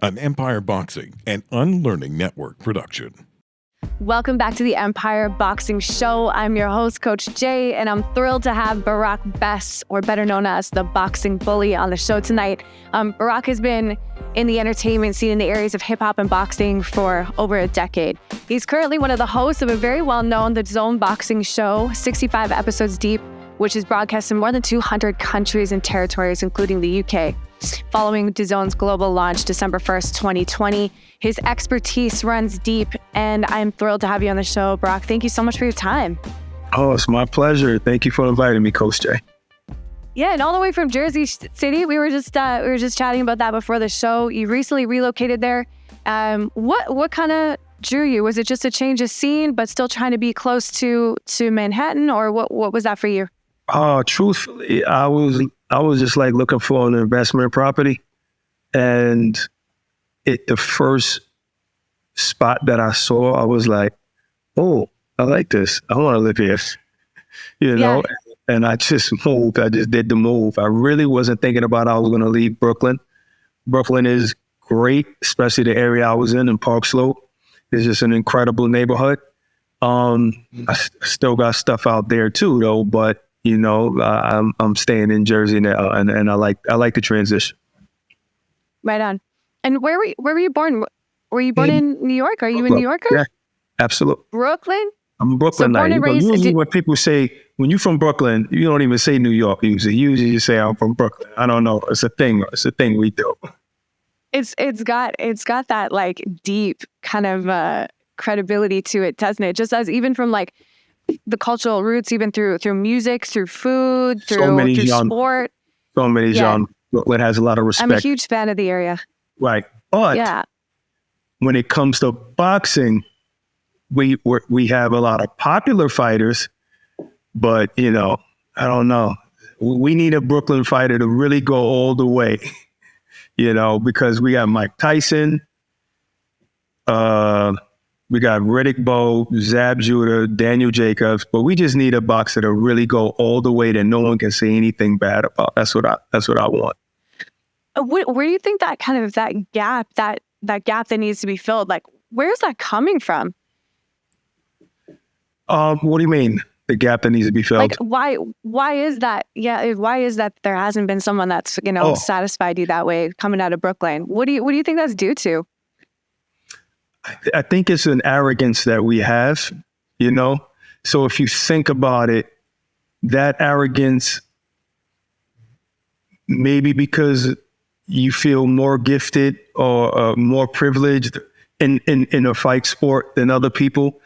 an Empire Boxing and Unlearning Network production. Welcome back to the Empire Boxing Show. I'm your host, Coach Jay, and I'm thrilled to have Barak Bess, or better known as the Boxing Bully, on the show tonight. Barak has been in the entertainment scene in the areas of hip-hop and boxing for over a decade. He's currently one of the hosts of a very well-known The Zone Boxing Show, 65 episodes deep, which is broadcast in more than 200 countries and territories, including the UK. Following DAZN's global launch December 1st, 2020, his expertise runs deep, and I'm thrilled to have you on the show. Barak, thank you so much for your time. Oh, it's my pleasure. Thank you for inviting me, Coach Jay. Yeah, and all the way from Jersey City. We were just chatting about that before the show. You recently relocated there. What kind of drew you? Was it just a change of scene, but still trying to be close to Manhattan, or what was that for you? Truthfully, I was just like looking for an investment property, and the first spot that I saw, I was like, oh, I like this. I want to live here, you know? And I just moved. I just did the move. I really wasn't thinking about I was going to leave Brooklyn. Brooklyn is great, especially the area I was in Park Slope. It's just an incredible neighborhood. I still got stuff out there too, though, but you know, I'm staying in Jersey now, and I like the transition. Right on. And where were you born? Were you born in New York? Are you a New Yorker? Yeah, absolutely. Brooklyn? I'm a Brooklyn. So born and raised. Usually when people say, when you're from Brooklyn, you don't even say New York. Usually you say I'm from Brooklyn. I don't know. It's a thing. It's a thing we do. It's got that like deep kind of credibility to it, doesn't it? Just as even from like the cultural roots, even through music, through food, through sport. So many genres. Brooklyn has a lot of respect. I'm a huge fan of the area. Right. But when it comes to boxing, we have a lot of popular fighters, but you know, I don't know. We need a Brooklyn fighter to really go all the way, you know, because we got Mike Tyson, we got Riddick Bowe, Zab Judah, Daniel Jacobs, but we just need a boxer to really go all the way that no one can say anything bad about. That's what I want. Where do you think that kind of that gap that needs to be filled? Like, where's that coming from? What do you mean? The gap that needs to be filled? Like, why is that? Yeah, why is that there hasn't been someone that's, you know, satisfied you that way coming out of Brooklyn? What do you think that's due to? I think it's an arrogance that we have, you know? So if you think about it, that arrogance, maybe because you feel more gifted or more privileged in a fight sport than other people,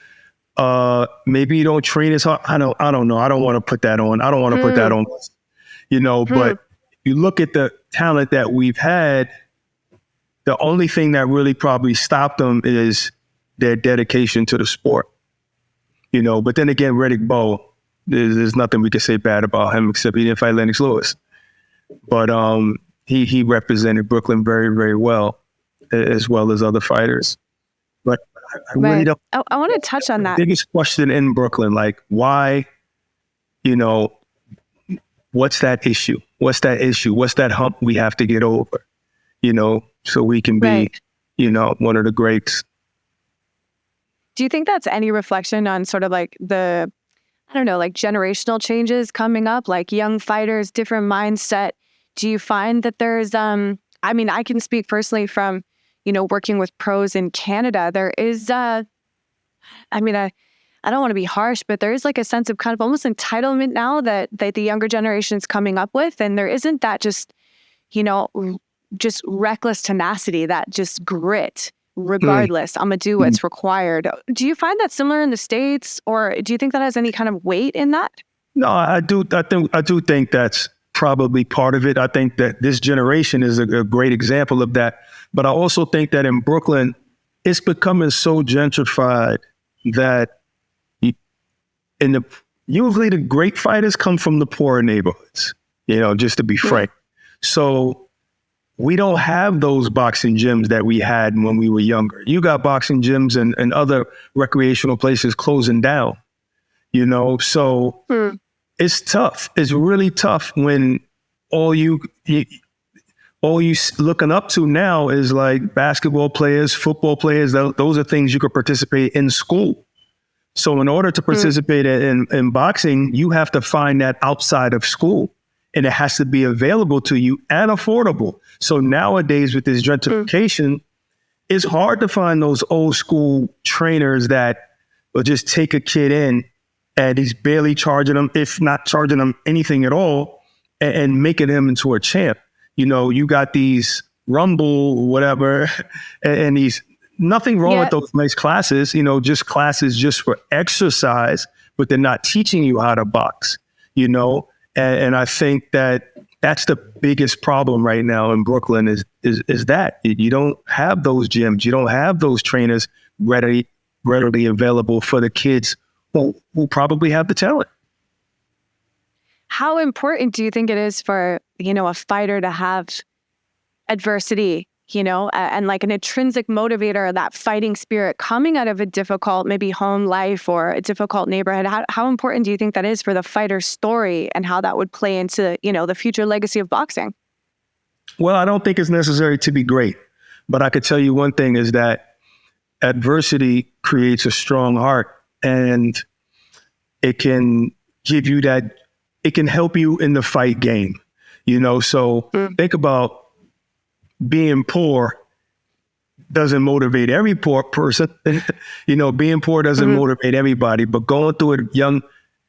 maybe you don't train as hard. I don't know. I don't want to put that on. I don't want to put that on, you know, but if you look at the talent that we've had, the only thing that really probably stopped them is their dedication to the sport, you know. But then again, Riddick Bowe, there's nothing we can say bad about him except he didn't fight Lennox Lewis. But he represented Brooklyn very, very well as other fighters. But I really don't. I want to touch on that. The biggest question in Brooklyn, like why, you know, what's that issue? What's that issue? What's that hump we have to get over? You know, so we can be, you know, one of the greats. Do you think that's any reflection on sort of like the, I don't know, like generational changes coming up, like young fighters, different mindset? Do you find that there's, I mean, I can speak personally from, you know, working with pros in Canada. There is, I mean, I don't want to be harsh, but there is like a sense of kind of almost entitlement now that the younger generation's coming up with. And there isn't that just, you know, just reckless tenacity, that just grit, regardless, I'm going to do what's required. Do you find that similar in the States, or do you think that has any kind of weight in that? No, I do think that's probably part of it. I think that this generation is a great example of that. But I also think that in Brooklyn, it's becoming so gentrified that usually the great fighters come from the poorer neighborhoods, you know, just to be frank. So we don't have those boxing gyms that we had when we were younger. You got boxing gyms and other recreational places closing down, you know? So it's tough. It's really tough when all you all you looking up to now is like basketball players, football players. Those are things you could participate in school. So in order to participate in boxing, you have to find that outside of school, and it has to be available to you and affordable. So nowadays with this gentrification, it's hard to find those old school trainers that will just take a kid in and he's barely charging them, if not charging them anything at all, and making him into a champ. You know, you got these Rumble, whatever, and these, nothing wrong with those nice classes, you know, just classes just for exercise, but they're not teaching you how to box, you know? And I think that that's the biggest problem right now in Brooklyn is that you don't have those gyms. You don't have those trainers readily available for the kids who probably have the talent. How important do you think it is for, you know, a fighter to have adversity, you know, and like an intrinsic motivator, that fighting spirit coming out of a difficult, maybe home life or a difficult neighborhood? How important do you think that is for the fighter's story and how that would play into, you know, the future legacy of boxing? Well, I don't think it's necessary to be great, but I could tell you one thing is that adversity creates a strong heart, and it can give you that, it can help you in the fight game, you know? So think about being poor doesn't motivate every poor person. You know, being poor doesn't motivate everybody, but going through a young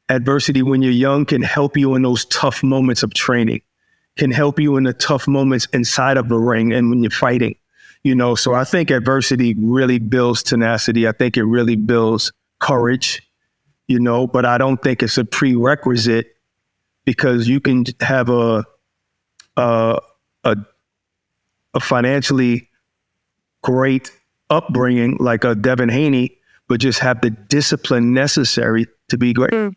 adversity when you're young can help you in those tough moments of training, can help you in the tough moments inside of the ring and when you're fighting, you know? So I think adversity really builds tenacity. I think it really builds courage, you know, but I don't think it's a prerequisite, because you can have a financially great upbringing like a Devin Haney, but just have the discipline necessary to be great.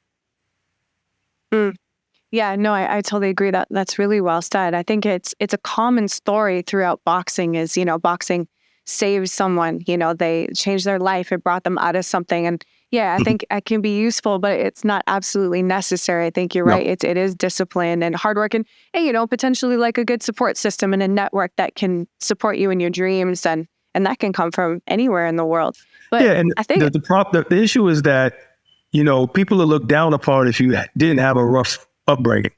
Yeah, no, I totally agree. That's really well said. I think it's a common story throughout boxing is, you know, boxing saves someone, you know, they changed their life. It brought them out of something. And yeah, I think it can be useful, but it's not absolutely necessary. I think you're right. It is discipline and hard work and, you know, potentially like a good support system and a network that can support you in your dreams. And that can come from anywhere in the world. But yeah, and I think the issue is that, you know, people will look down upon if you didn't have a rough upbringing.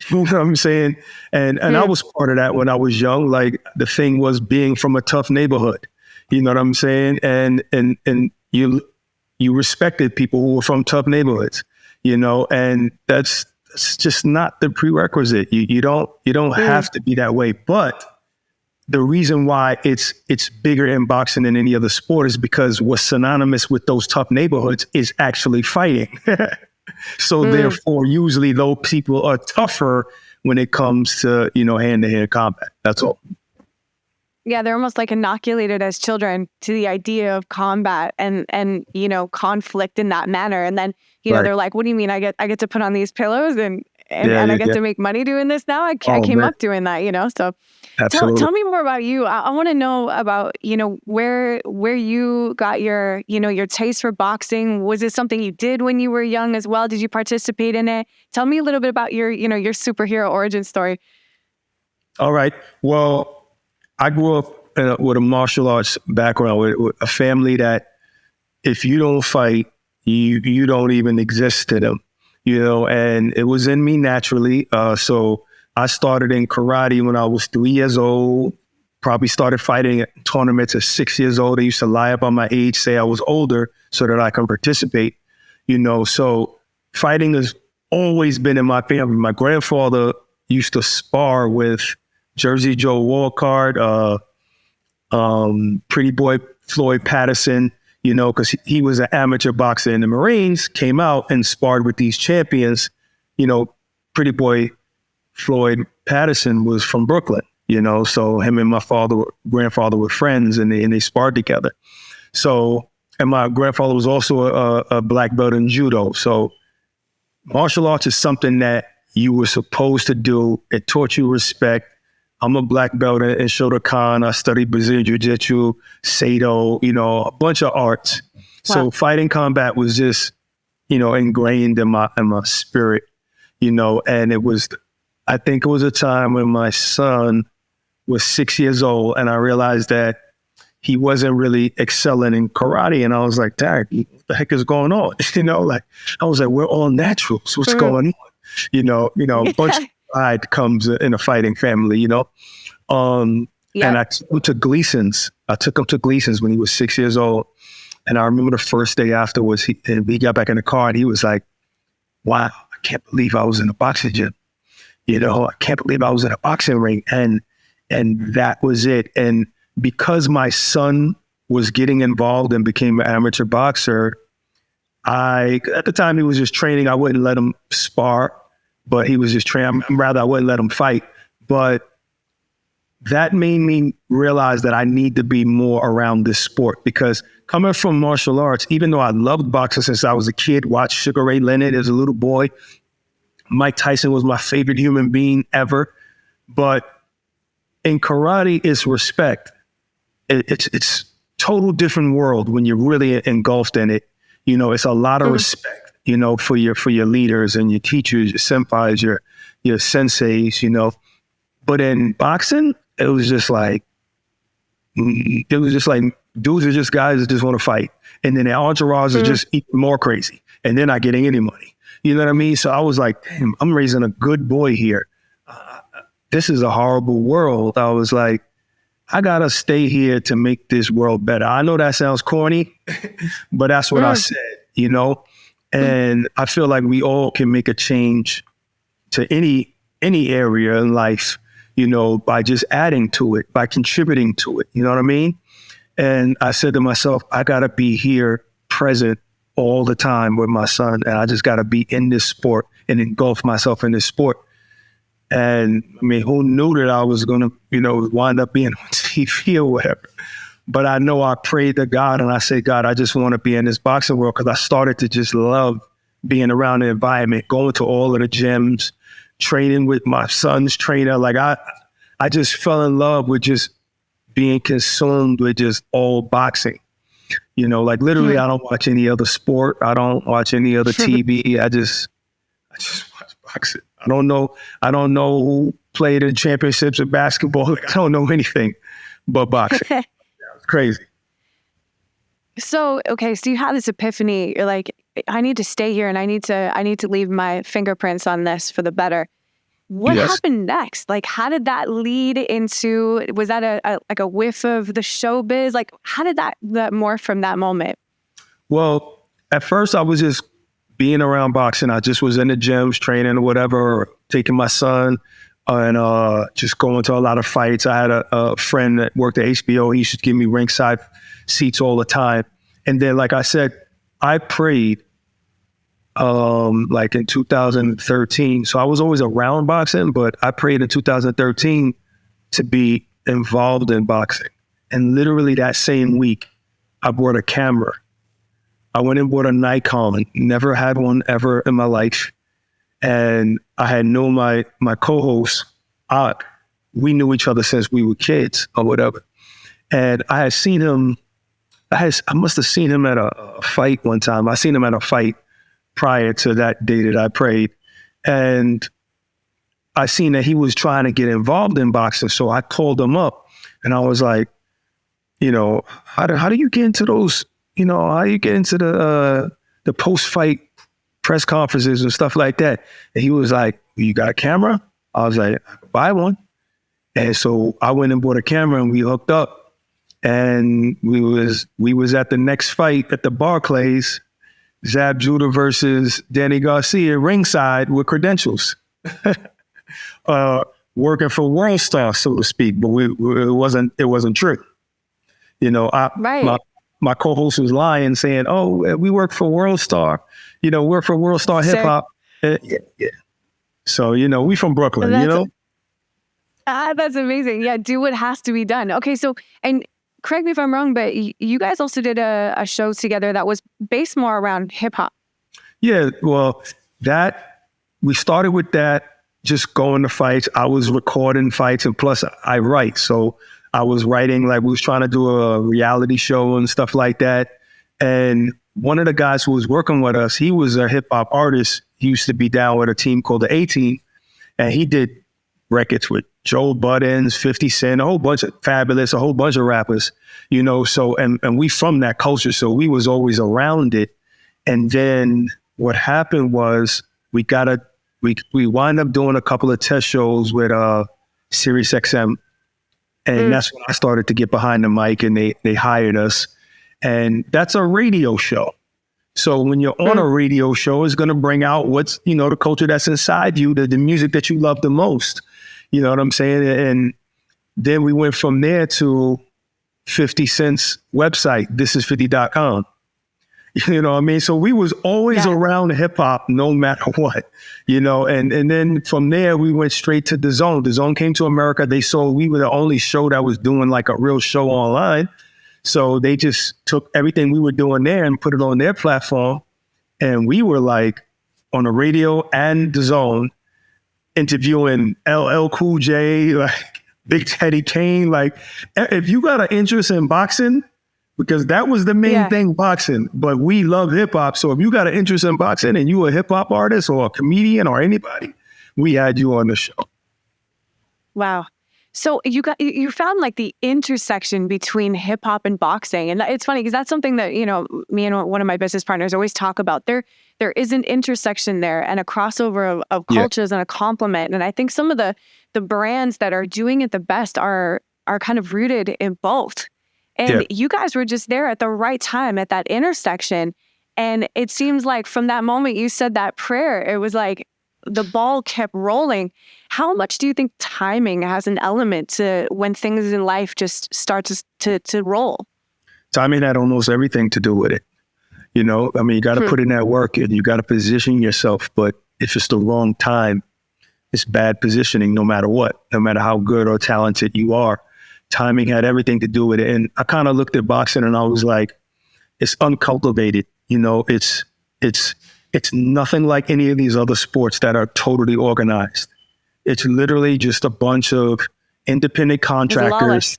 You know what I'm saying? And I was part of that when I was young. Like, the thing was being from a tough neighborhood. You know what I'm saying? And you respected people who were from tough neighborhoods, you know, and that's just not the prerequisite. You don't have to be that way. But the reason why it's bigger in boxing than any other sport is because what's synonymous with those tough neighborhoods is actually fighting. So therefore, usually those people are tougher when it comes to, you know, hand-to-hand combat. That's all. Yeah, they're almost like inoculated as children to the idea of combat and you know, conflict in that manner. And then, you know, they're like, what do you mean I get to put on these pillows and I get to make money doing this now? I came up doing that, you know? So tell me more about you. I want to know about, you know, where you got your, you know, your taste for boxing. Was it something you did when you were young as well? Did you participate in it? Tell me a little bit about your, you know, your superhero origin story. All right. Well, I grew up with a martial arts background, with a family that if you don't fight, you don't even exist to them, you know, and it was in me naturally. So I started in karate when I was 3 years old, probably started fighting at tournaments at 6 years old. I used to lie about my age, say I was older so that I can participate, you know. So fighting has always been in my family. My grandfather used to spar with Jersey Joe Walcott, Pretty Boy Floyd Patterson, you know, because he was an amateur boxer in the Marines, came out and sparred with these champions. You know, Pretty Boy Floyd Patterson was from Brooklyn, you know, so him and my grandfather were friends, and they sparred together. So, and my grandfather was also a black belt in judo. So martial arts is something that you were supposed to do. It taught you respect. I'm a black belt in Shotokan. I studied Brazilian Jiu-Jitsu, Seido, you know, a bunch of arts. Wow. So fighting combat was just, you know, ingrained in my spirit, you know, and I think it was a time when my son was 6 years old, and I realized that he wasn't really excelling in karate. And I was like, Dad, what the heck is going on? Like, I was like, we're all naturals. What's going on? A bunch of pride comes in a fighting family, And I took him to Gleason's. When he was 6 years old. And I remember the first day afterwards, he got back in the car and he was like, wow, I can't believe I was in a boxing gym. I can't believe I was in a boxing ring. And that was it. And because my son was getting involved and became an amateur boxer, at the time he was just training. I wouldn't let him spar, but he was just training. Rather, I wouldn't let him fight. But that made me realize that I need to be more around this sport, because coming from martial arts, even though I loved boxing since I was a kid, watched Sugar Ray Leonard as a little boy, Mike Tyson was my favorite human being ever. But in karate, it's respect. It's total different world when you're really engulfed in it. It's a lot of respect, for your leaders and your teachers, your senpais, your senseis, But in boxing, it was just like dudes are just guys that just want to fight. And then their entourage are just even more crazy. And they're not getting any money. You know what I mean? So I was like, damn, I'm raising a good boy here. This is a horrible world. I was like, I got to stay here to make this world better. I know that sounds corny, but that's what I said, And I feel like we all can make a change to any area in life, by just adding to it, by contributing to it. You know what I mean? And I said to myself, I got to be here present all the time with my son. And I just got to be in this sport and engulf myself in this sport. And I mean, who knew that I was going to, wind up being on TV or whatever. But I know I prayed to God and I said, God, I just want to be in this boxing world, because I started to just love being around the environment, going to all of the gyms, training with my son's trainer. Like I just fell in love with just being consumed with just all boxing. Like literally, I don't watch any other sport. I don't watch any other TV. I just watch boxing. I don't know who played in championships of basketball. Like, I don't know anything but boxing. It's crazy. So you have this epiphany. You're like, I need to stay here and I need to leave my fingerprints on this for the better. What happened next? Like, how did that lead into, was that a whiff of the showbiz? Like, how did that morph from that moment? Well, at first I was just being around boxing. I just was in the gyms training or whatever, or taking my son and just going to a lot of fights. I had a friend that worked at HBO. He used to give me ringside seats all the time. And then, like I said, I prayed like in 2013. So I was always around boxing, but I prayed in 2013 to be involved in boxing. And literally that same week, I bought a camera. I went and bought a Nikon, never had one ever in my life. And I had known my co-host, we knew each other since we were kids or whatever. And I had seen him, I must have seen him at a fight one time. I seen him at a fight prior to that day that I prayed. And I seen that he was trying to get involved in boxing. So I called him up and I was like, how do you get into those, how do you get into the post-fight press conferences and stuff like that? And he was like, you got a camera? I was like, I could buy one. And so I went and bought a camera and we hooked up. And we was at the next fight at the Barclays, Zab Judah versus Danny Garcia, ringside with credentials, working for World Star, so to speak. But it wasn't true. Right. My co-host was lying, saying, "Oh, we work for World Star. Work for World Star Hip Hop." Yeah. So we from Brooklyn. That's amazing. Yeah, do what has to be done. Okay, so and correct me if I'm wrong, but you guys also did a show together that was based more around hip hop. Yeah, well, we started with that, just going to fights. I was recording fights, and plus I write, so I was writing, like we was trying to do a reality show and stuff like that. And one of the guys who was working with us, he was a hip hop artist. He used to be down with a team called the A-Team, and he did records with Joe Buttons, 50 Cent, a whole bunch of Fabulous, a whole bunch of rappers, you know, so, and we from that culture, so we was always around it. And then what happened was we wind up doing a couple of test shows with Sirius XM. And that's when I started to get behind the mic, and they hired us. And that's a radio show. So when you're on a radio show, it's going to bring out what's, you know, the culture that's inside you, the music that you love the most. You know what I'm saying? And then we went from there to 50 Cent's website, thisis50.com. You know what I mean? So we was always around hip hop no matter what, you know, and then from there we went straight to The Zone. The Zone came to America. They saw we were the only show that was doing like a real show online. So they just took everything we were doing there and put it on their platform. And we were like on the radio and The Zone interviewing LL Cool J, like Big Teddy Kane. Like if you got an interest in boxing, because that was the main thing, boxing. But we love hip hop. So if you got an interest in boxing and you a hip hop artist or a comedian or anybody, we had you on the show. Wow. So you found like the intersection between hip hop and boxing. And it's funny because that's something that, you know, me and one of my business partners always talk about. There is an intersection there and a crossover of cultures and a complement. And I think some of the brands that are doing it the best are kind of rooted in both. And you guys were just there at the right time at that intersection. And it seems like from that moment you said that prayer, it was like the ball kept rolling. How much do you think timing has an element to when things in life just start to roll? Timing had almost everything to do with it. You know, I mean, you got to put in that work and you got to position yourself. But if it's the wrong time, it's bad positioning no matter what, no matter how good or talented you are. Timing had everything to do with it. And I kind of looked at boxing and I was like, it's uncultivated. You know, it's nothing like any of these other sports that are totally organized. It's literally just a bunch of independent contractors.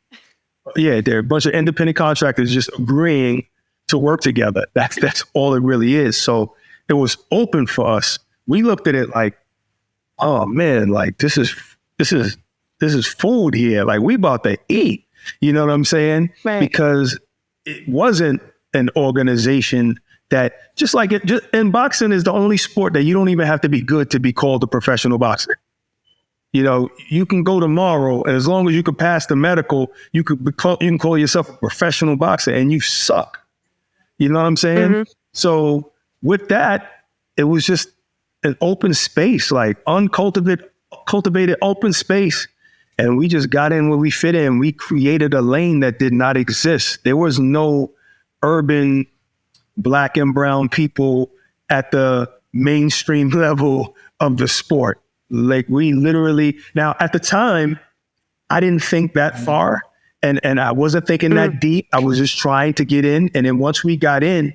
Yeah, they're a bunch of independent contractors just agreeing to work together. That's all it really is. So it was open for us. We looked at it like, oh man, like this is food here. Like we about to eat. You know what I'm saying? Right. Because it wasn't an organization that just and boxing is the only sport that you don't even have to be good to be called a professional boxer. You know, you can go tomorrow, and as long as you can pass the medical, you can call yourself a professional boxer, and you suck. You know what I'm saying? Mm-hmm. So with that, it was just an open space, like cultivated open space. And we just got in where we fit in. We created a lane that did not exist. There was no urban Black and brown people at the mainstream level of the sport. Like we literally, now at the time, I didn't think that far and I wasn't thinking that deep. I was just trying to get in. And then once we got in,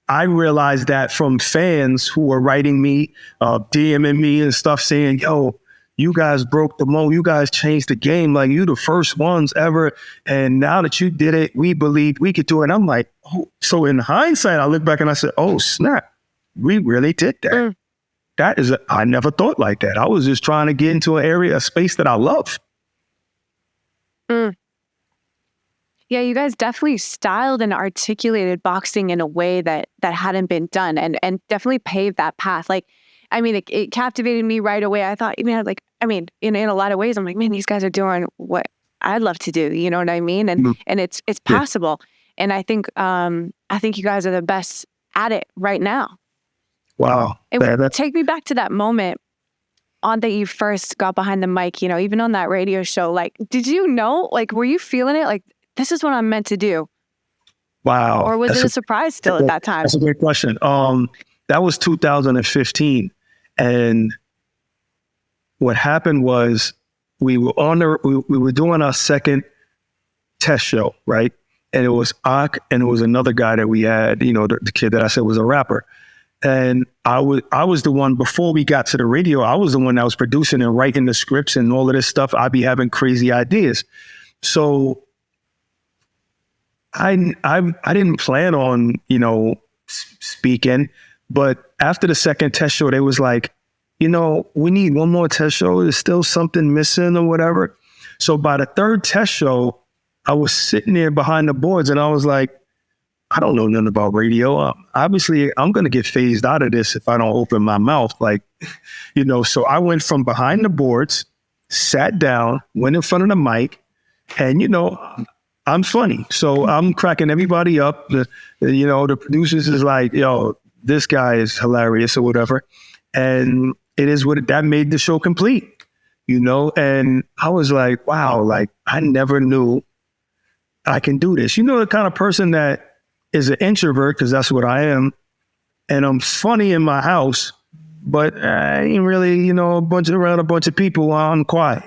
I realized that from fans who were writing me, DMing me and stuff saying, yo, you guys broke the mold. You guys changed the game. Like you the first ones ever. And now that you did it, we believed we could do it. And I'm like, oh, so in hindsight, I look back and I said, oh, snap. We really did that. I never thought like that. I was just trying to get into an area, a space that I love. Yeah, you guys definitely styled and articulated boxing in a way that hadn't been done and definitely paved that path. Like, I mean, it captivated me right away. I thought, in a lot of ways, I'm like, man, these guys are doing what I'd love to do. You know what I mean? And it's possible. Yeah. And I think you guys are the best at it right now. Wow. Take me back to that moment on that you first got behind the mic, you know, even on that radio show. Like, did you know, like, were you feeling it? Like, this is what I'm meant to do. Wow. Or was it a surprise still at that time? That's a great question. That was 2015. And what happened was we were doing our second test show, right? And it was Ak and it was another guy that we had, you know, the kid that I said was a rapper. And I was the one, before we got to the radio, I was the one that was producing and writing the scripts and all of this stuff. I'd be having crazy ideas. So I didn't plan on, you know, speaking, but after the second test show, they was like, we need one more test show. There's still something missing or whatever. So by the third test show, I was sitting there behind the boards and I was like, I don't know nothing about radio. Obviously, I'm going to get phased out of this if I don't open my mouth. So I went from behind the boards, sat down, went in front of the mic, and, I'm funny. So I'm cracking everybody up. The producers is like, yo, this guy is hilarious or whatever. And it is that made the show complete, and I was like, wow, I never knew I can do this. The kind of person that is an introvert, because that's what I am. And I'm funny in my house, but I ain't really, around a bunch of people, I'm quiet.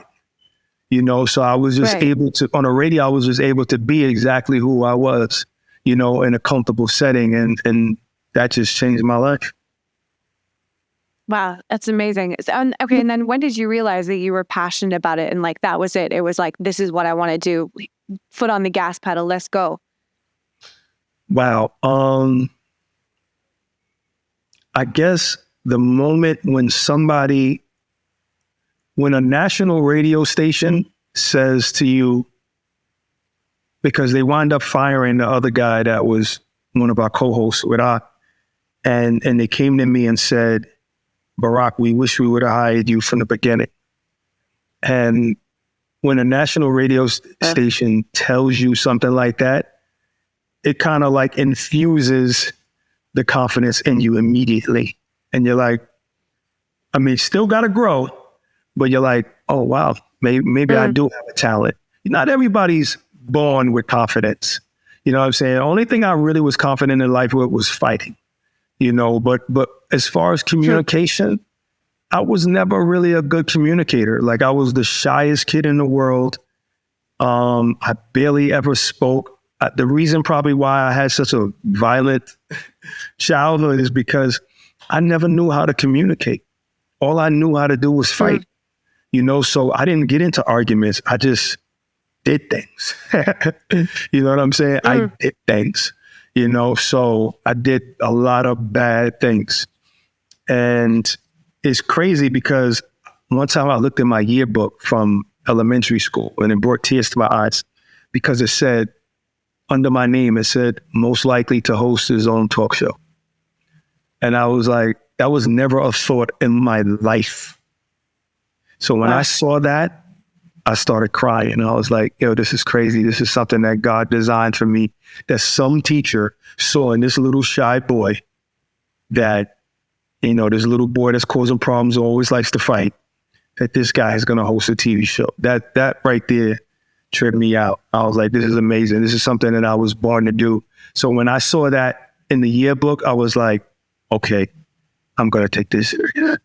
So I was just able to, on the radio, I was just able to be exactly who I was, in a comfortable setting. And that just changed my life. Wow, that's amazing. And then when did you realize that you were passionate about it? And that was it? It was like, this is what I want to do. Foot on the gas pedal, let's go. Wow. I guess the moment when a national radio station says to you, because they wind up firing the other guy that was one of our co-hosts with us, and they came to me and said, Barak, we wish we would have hired you from the beginning. And when a national radio station tells you something like that, it kind of infuses the confidence in you immediately. And you're like, still got to grow, but you're like, oh, wow, maybe I do have a talent. Not everybody's born with confidence. You know what I'm saying? The only thing I really was confident in life with was fighting, but as far as communication, I was never really a good communicator. I was the shyest kid in the world. I barely ever spoke. The reason probably why I had such a violent childhood is because I never knew how to communicate. All I knew how to do was fight, so I didn't get into arguments. I just did things. You know what I'm saying? I did things, so I did a lot of bad things. And it's crazy because one time I looked at my yearbook from elementary school and it brought tears to my eyes because it said, under my name, it said, most likely to host his own talk show. And I was like, that was never a thought in my life. So when I saw that, I started crying. I was like, yo, this is crazy. This is something that God designed for me, that some teacher saw in this little shy boy that, this little boy that's causing problems, always likes to fight, that this guy is going to host a TV show. That right there tripped me out. I was like, this is amazing. This is something that I was born to do. So when I saw that in the yearbook, I was like, okay, I'm going to take this serious.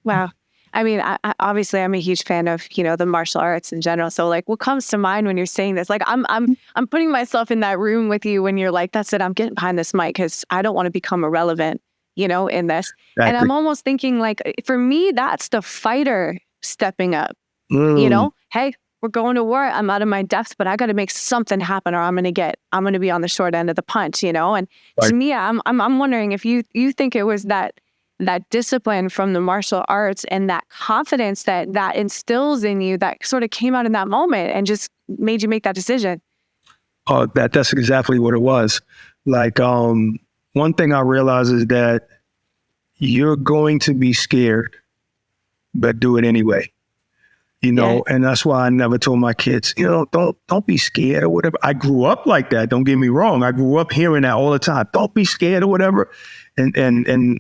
Wow. I obviously I'm a huge fan of, the martial arts in general. So what comes to mind when you're saying this? I'm putting myself in that room with you when you're like, that's it. I'm getting behind this mic because I don't want to become irrelevant, in this. Exactly. And I'm almost thinking for me, that's the fighter stepping up, hey, we're going to war. I'm out of my depth, but I got to make something happen or I'm going to be on the short end of the punch, And right. To me, I'm wondering if you think it was that discipline from the martial arts and that confidence that instills in you that sort of came out in that moment and just made you make that decision. Oh, that's exactly what it was. One thing I realized is that you're going to be scared, but do it anyway. And that's why I never told my kids, don't be scared or whatever. I grew up like that. Don't get me wrong. I grew up hearing that all the time. Don't be scared or whatever. And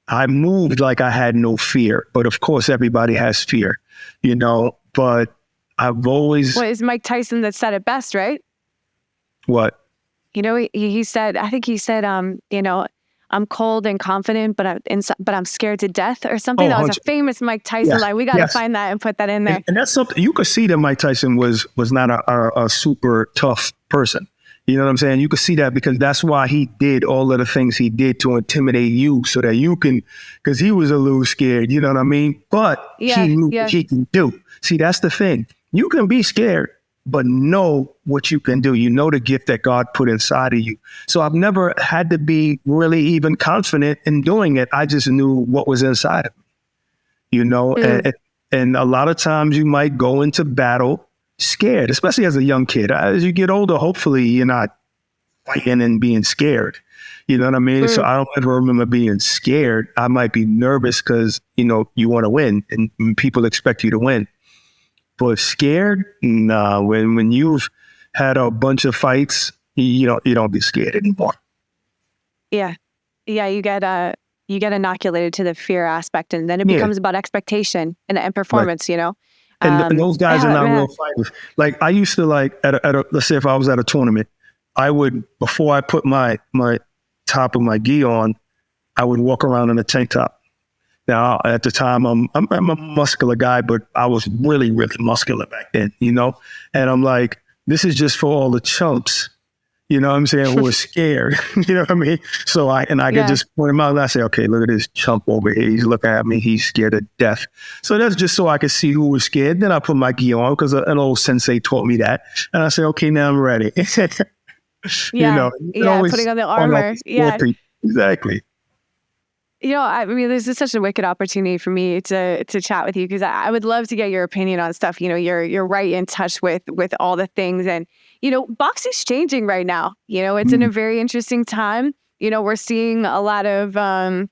I moved like I had no fear. But of course, everybody has fear, but I've always... Well, it's Mike Tyson that said it best, right? What? He said, I think he said, I'm cold and confident, but I'm scared to death or something. That was a famous Mike Tyson line. We got to find that and put that in there. And that's something you could see that Mike Tyson was not a super tough person. You know what I'm saying? You could see that because that's why he did all of the things he did to intimidate you so that you can, because he was a little scared, you know what I mean? But he knew what he can do. See, that's the thing. You can be scared, but know what you can do. You know the gift that God put inside of you. So I've never had to be really even confident in doing it. I just knew what was inside of me, and a lot of times you might go into battle scared, especially as a young kid. As you get older, hopefully you're not fighting and being scared. You know what I mean? So I don't ever remember being scared. I might be nervous because, you want to win and people expect you to win. But scared? Nah, when you've had a bunch of fights, you don't be scared anymore. Yeah. Yeah, you get inoculated to the fear aspect, and then it becomes about expectation and performance, Right. And those guys are not real fighters. Like I used to let's say if I was at a tournament, I would, before I put my top of my gi on, I would walk around in a tank top. Now, at the time, I'm a muscular guy, but I was really, really muscular back then, And I'm like, this is just for all the chumps, you know what I'm saying, who are scared, you know what I mean? So I could just point him out and I say, okay, look at this chump over here. He's looking at me. He's scared to death. So that's just so I could see who was scared. Then I put my gi on because an old sensei taught me that. And I say, okay, now I'm ready. Putting on the armor. Yeah, exactly. I mean, this is such a wicked opportunity for me to chat with you because I would love to get your opinion on stuff. You're right in touch with all the things, and boxing's changing right now. It's in a very interesting time. We're seeing a lot of the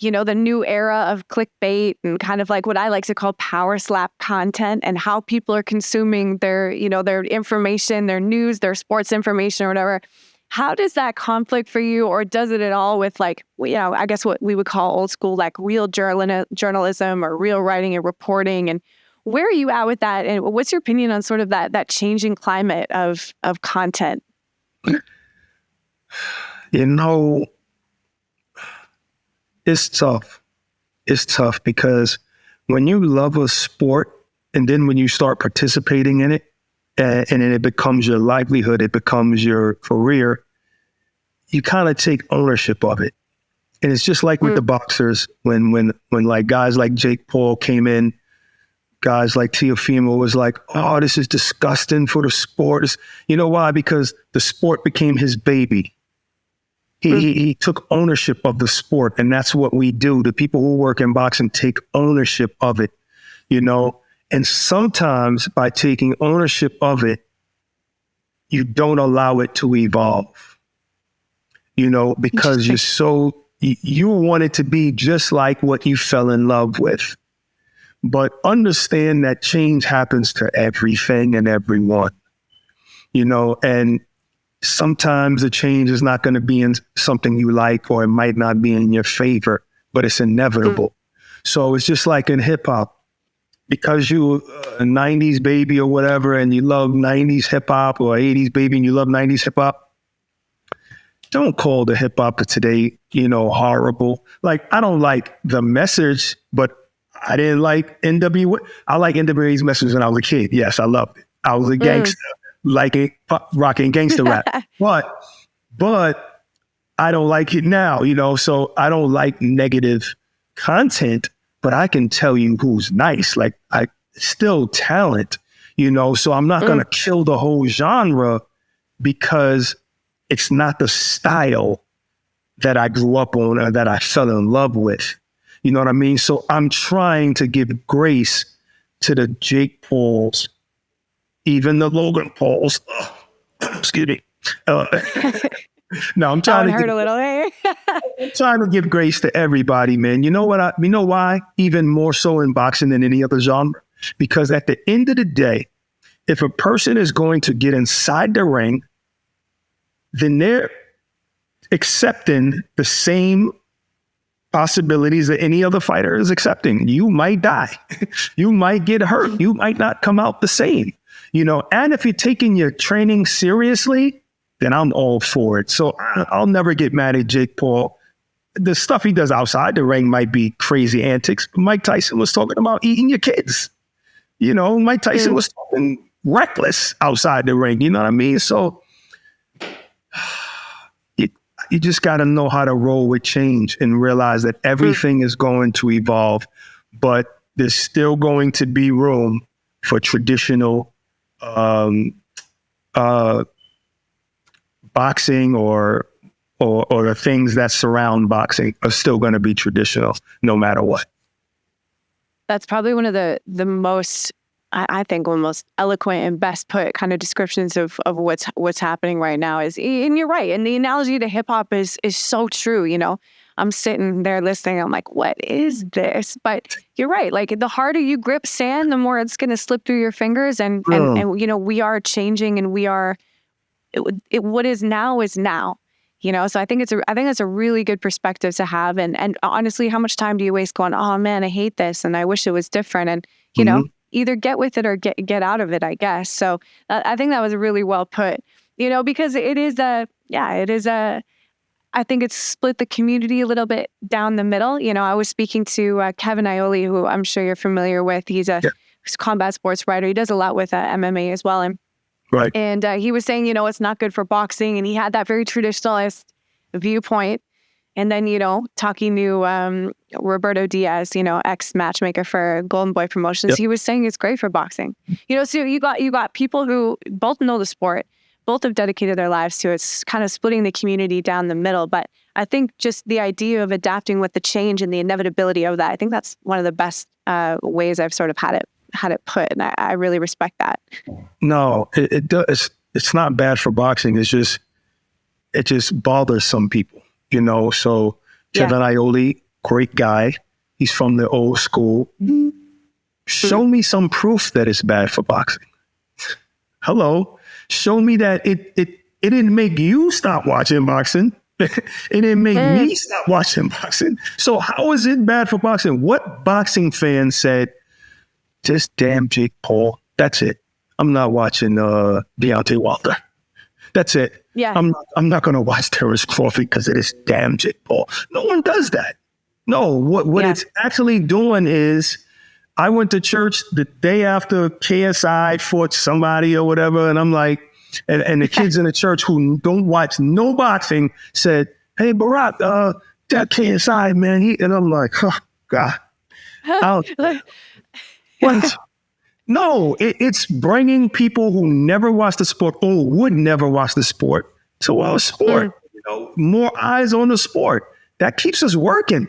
new era of clickbait and kind of like what I like to call power slap content, and how people are consuming their their information, their news, their sports information or whatever. How does that conflict for you, or does it at all with I guess what we would call old school, like real journalism or real writing and reporting? And where are you at with that? And what's your opinion on sort of that changing climate of content? It's tough. It's tough because when you love a sport and then when you start participating in it, and then it becomes your livelihood, it becomes your career, you kind of take ownership of it. And it's just like with the boxers, when like guys like Jake Paul came in, guys like Teofimo was like, oh, this is disgusting for the sport. You know why? Because the sport became his baby. He took ownership of the sport, and that's what we do. The people who work in boxing take ownership of it, And sometimes by taking ownership of it, you don't allow it to evolve, because you want it to be just like what you fell in love with. But understand that change happens to everything and everyone, and sometimes the change is not going to be in something you like, or it might not be in your favor, but it's inevitable. So it's just like in hip hop. Because you're a 90s baby or whatever, and you love 90s hip hop, or 80s baby and you love 90s hip hop, don't call the hip hop of today, horrible. Like, I don't like the message, but I didn't like NWA. I like NWA's message when I was a kid. Yes, I loved it. I was a gangster, rocking gangster rap. But I don't like it now, so I don't like negative content. But I can tell you who's nice. Like, I still talent, so I'm not going to kill the whole genre because it's not the style that I grew up on or that I fell in love with. You know what I mean? So I'm trying to give grace to the Jake Pauls, even the Logan Pauls. Excuse me. No, I'm trying to hurt a little. I'm trying to give grace to everybody, man. You know what? You know why? Even more so in boxing than any other genre. Because at the end of the day, if a person is going to get inside the ring, then they're accepting the same possibilities that any other fighter is accepting. You might die. You might get hurt. You might not come out the same. And if you're taking your training seriously, then I'm all for it. So I'll never get mad at Jake Paul. The stuff he does outside the ring might be crazy antics. Mike Tyson was talking about eating your kids. Mike Tyson was talking reckless outside the ring. You know what I mean? So you just got to know how to roll with change and realize that everything is going to evolve, but there's still going to be room for traditional um, uh, boxing or the things that surround boxing are still going to be traditional no matter what. That's probably one of the most, I think, one of the most eloquent and best put kind of descriptions of what's happening right now is, and you're right. And the analogy to hip hop is so true. You know, I'm sitting there listening. I'm like, what is this? But you're right. Like the harder you grip sand, the more it's going to slip through your fingers. And you know, we are changing, and we are. What is now is now. You know, so I think it's a really good perspective to have. And honestly, how much time do you waste going, oh man, I hate this and I wish it was different? And, you know, either get with it or get out of it, I guess. So I think that was really well put, you know, because I think it's split the community a little bit down the middle. You know, I was speaking to Kevin Ioli, who I'm sure you're familiar with. He's a combat sports writer. He does a lot with MMA as well. Right. And he was saying, you know, it's not good for boxing. And he had that very traditionalist viewpoint. And then, you know, talking to Roberto Diaz, you know, ex-matchmaker for Golden Boy Promotions, he was saying it's great for boxing. You know, so you got people who both know the sport, both have dedicated their lives to it. It's kind of splitting the community down the middle. But I think just the idea of adapting with the change and the inevitability of that, I think that's one of the best ways I've sort of had it put, and I really respect that. No, it does. It's not bad for boxing. It just bothers some people, you know. So Kevin Ioli, great guy. He's from the old school. Show me some proof that it's bad for boxing. Hello, show me that it didn't make you stop watching boxing. It didn't make me stop watching boxing. So how is it bad for boxing? What boxing fan said, just damn Jake Paul? That's it. I'm not watching Deontay Wilder. That's it. Yeah. I'm not going to watch Terrence Crawford because it is damn Jake Paul. No one does that. No, what it's actually doing is, I went to church the day after KSI fought somebody or whatever, and I'm like, and the kids in the church who don't watch no boxing said, "Hey, Barak, that KSI man," and I'm like, "Oh God." What? No, it's bringing people who never watch the sport or would never watch the sport to our sport. You know, more eyes on the sport. That keeps us working.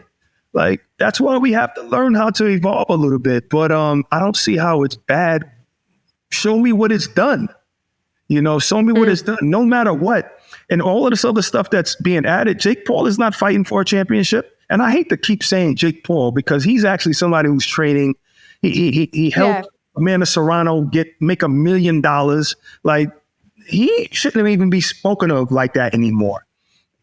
Like, that's why we have to learn how to evolve a little bit. But I don't see how it's bad. Show me what it's done. You know, show me what it's done, no matter what. And all of this other stuff that's being added, Jake Paul is not fighting for a championship. And I hate to keep saying Jake Paul because he's actually somebody who's training. He helped Amanda Serrano make $1 million. Like, he shouldn't even be spoken of like that anymore.